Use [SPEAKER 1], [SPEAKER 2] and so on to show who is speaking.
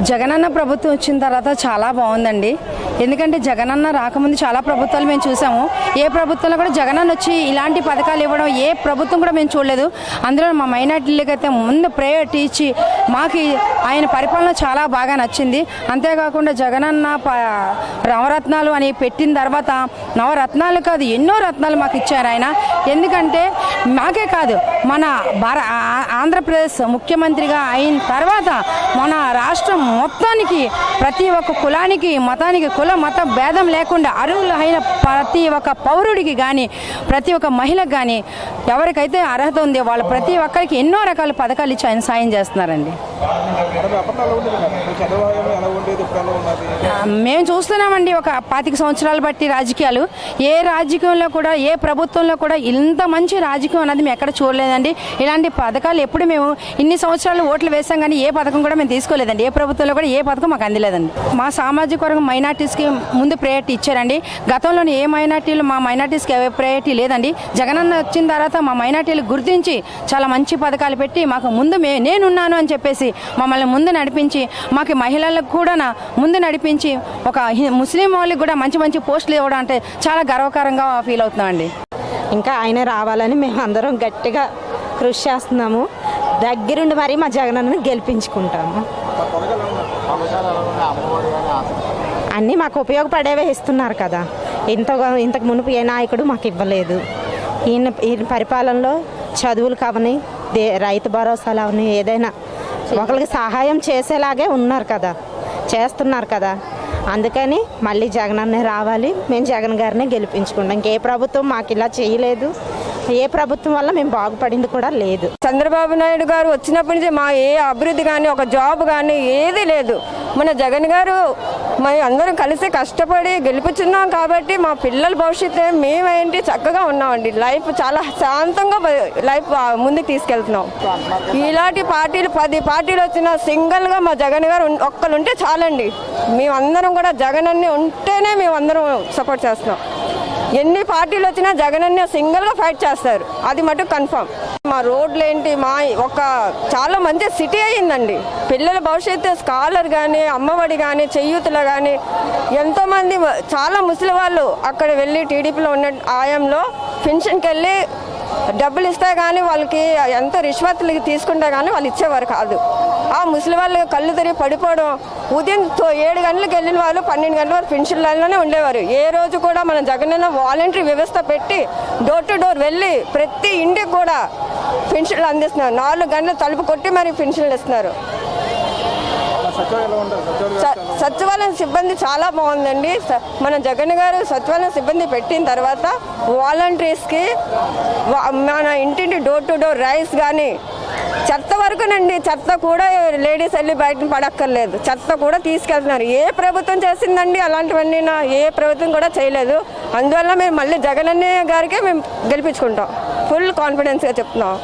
[SPEAKER 1] జగనన్న ప్రభుత్వం వచ్చిన తర్వాత చాలా బాగుందండి. ఎందుకంటే జగనన్న రాకముందు చాలా ప్రభుత్వాలు మేము చూసాము. ఏ ప్రభుత్వంలో కూడా జగనన్న వచ్చి ఇలాంటి పథకాలు ఇవ్వడం ఏ ప్రభుత్వం కూడా మేము చూడలేదు. అందులో మా మైనార్టీలకు అయితే ముందు ప్రయారిటీ ఇచ్చి మాకు ఆయన పరిపాలన చాలా బాగా నచ్చింది. అంతేకాకుండా జగనన్న నవరత్నాలు అని పెట్టిన తర్వాత నవరత్నాలు కాదు ఎన్నో రత్నాలు మాకు ఇచ్చారు ఆయన. ఎందుకంటే మాకే కాదు మన ఆంధ్రప్రదేశ్ ముఖ్యమంత్రిగా అయిన తర్వాత మన రాష్ట్రం మొత్తానికి ప్రతి ఒక్క కులానికి మతానికి కుల మత భేదం లేకుండా అర్హులైన ప్రతి ఒక్క పౌరుడికి కానీ ప్రతి ఒక్క మహిళకు కానీ ఎవరికైతే అర్హత ఉందో వాళ్ళు ప్రతి ఒక్కరికి ఎన్నో రకాల పథకాలు ఇచ్చి ఆయన సాయం చేస్తున్నారండి. మేము చూస్తున్నామండి ఒక 25 సంవత్సరాలు బట్టి రాజకీయాలు ఏ రాజకీయంలో కూడా ఏ ప్రభుత్వంలో కూడా ఇంత మంచి రాజకీయం అన్నది మేము ఎక్కడ చూడలేదండి. ఇలాంటి పథకాలు ఎప్పుడు మేము ఇన్ని సంవత్సరాలు ఓట్లు వేసాం కానీ ఏ పథకం కూడా మేము తీసుకోలేదండి. ఏ ప్రభుత్వంలో కూడా ఏ పథకం మాకు అందలేదండి. మా సామాజిక వర్గం మైనార్టీస్కి ముందు ప్రయారిటీ ఇచ్చారండి. గతంలోని ఏ మైనార్టీలు మా మైనార్టీస్కి ప్రయారిటీ లేదండి. జగనన్న వచ్చిన తర్వాత మా మైనార్టీలు గుర్తించి చాలా మంచి పథకాలు పెట్టి మాకు ముందు నేనున్నాను అని చెప్పేసి మమ్మల్ని ముందు నడిపించి మాకు మహిళలకు కూడా ముందు నడిపించి ఒక ముస్లిం వాళ్ళకి కూడా మంచి మంచి పోస్టులు ఇవ్వడం అంటే చాలా గర్వకారంగా ఫీల్ అవుతున్నామండి.
[SPEAKER 2] ఇంకా ఆయన రావాలని మేము అందరం గట్టిగా కృషి చేస్తున్నాము. దగ్గరుండి మరీ మా జగనన్నని గెలిపించుకుంటాము. అన్నీ మాకు ఉపయోగపడేవే ఇస్తున్నారు కదా. ఇంతకు మునుపు ఏ నాయకుడు మాకు ఇవ్వలేదు. ఈయన పరిపాలనలో చదువులు కావని రైతు భరోసాలు అవని ఏదైనా ఒకరికి సహాయం చేసేలాగే చేస్తున్నారు కదా. అందుకని మళ్ళీ జగనన్నే రావాలి. మేము జగన్ గారినే గెలిపించుకుంటాం. ఇంకే ప్రభుత్వం మాకు ఇలా చేయలేదు. ఏ ప్రభుత్వం వల్ల మేము బాగుపడింది కూడా లేదు.
[SPEAKER 3] చంద్రబాబు నాయుడు గారు వచ్చినప్పటి నుంచి మా ఏ అభివృద్ధి కానీ ఒక జాబ్ కానీ ఏది లేదు. మన జగన్ గారు మేము అందరం కలిసి కష్టపడి గెలిపించున్నాం కాబట్టి మా పిల్లల భవిష్యత్తు మేమేంటి చక్కగా ఉన్నామండి. లైఫ్ చాలా శాంతంగా లైఫ్ ముందుకు తీసుకెళ్తున్నాం. ఇలాంటి పార్టీలు 10 పార్టీలు వచ్చినా సింగిల్గా మా జగన్ గారు ఒక్కరు ఉంటే చాలండి. మేమందరం కూడా జగన్ అన్ని ఉంటేనే మేమందరం సపోర్ట్ చేస్తున్నాం. ఎన్ని పార్టీలు వచ్చినా జగన్ అన్న సింగిల్గా ఫైట్ చేస్తారు. అది మటుకు కన్ఫర్మ్. మా రోడ్లు ఏంటి చాలా మంచి సిటీ అయ్యిందండి. పిల్లల భవిష్యత్తు స్కాలర్ కానీ అమ్మఒడి కానీ చెయ్యూతులు కానీ ఎంతోమంది చాలా ముసలి వాళ్ళు అక్కడ వెళ్ళి టీడీపీలో ఉన్న ఆయంలో పెన్షన్కి వెళ్ళి డబ్బులు ఇస్తే కానీ వాళ్ళకి ఎంత రిష్వత్లు తీసుకుంటే కానీ వాళ్ళు ఇచ్చేవారు కాదు. ఆ ముసలి వాళ్ళు కళ్ళు తిరిగి పడిపోవడం, ఉదయం 7 గంటలకు వెళ్ళిన వాళ్ళు 12 గంటల వరకు పెన్షన్ లైన్లోనే ఉండేవారు. ఏ రోజు కూడా మన జగనన్న వాలంటరీ వ్యవస్థ పెట్టి డోర్ టు డోర్ వెళ్ళి ప్రతి ఇంటికి కూడా పెన్షన్లు అందిస్తున్నారు. 4 గంటలు తలుపు కొట్టి మరి పెన్షన్లు ఇస్తున్నారు. సచివాలయం సిబ్బంది చాలా బాగుందండి. మన జగన్ గారు సచివాలయం సిబ్బంది పెట్టిన తర్వాత వాలంటీర్స్కి మన ఇంటింటి డోర్ టు డోర్ రైస్ కానీ చెత్త వరకునండి, చెత్త కూడా లేడీస్ వెళ్ళి బయట పడక్కర్లేదు. చెత్త కూడా తీసుకెళ్తున్నారు. ఏ ప్రభుత్వం చేసిందండి అలాంటివన్నీ? ఏ ప్రభుత్వం కూడా చేయలేదు. అందువల్ల మేము మళ్ళీ జగన్ అన్నయ్య గారికే మేము గెలిపించుకుంటాం. ఫుల్ కాన్ఫిడెన్స్గా చెప్తున్నాం.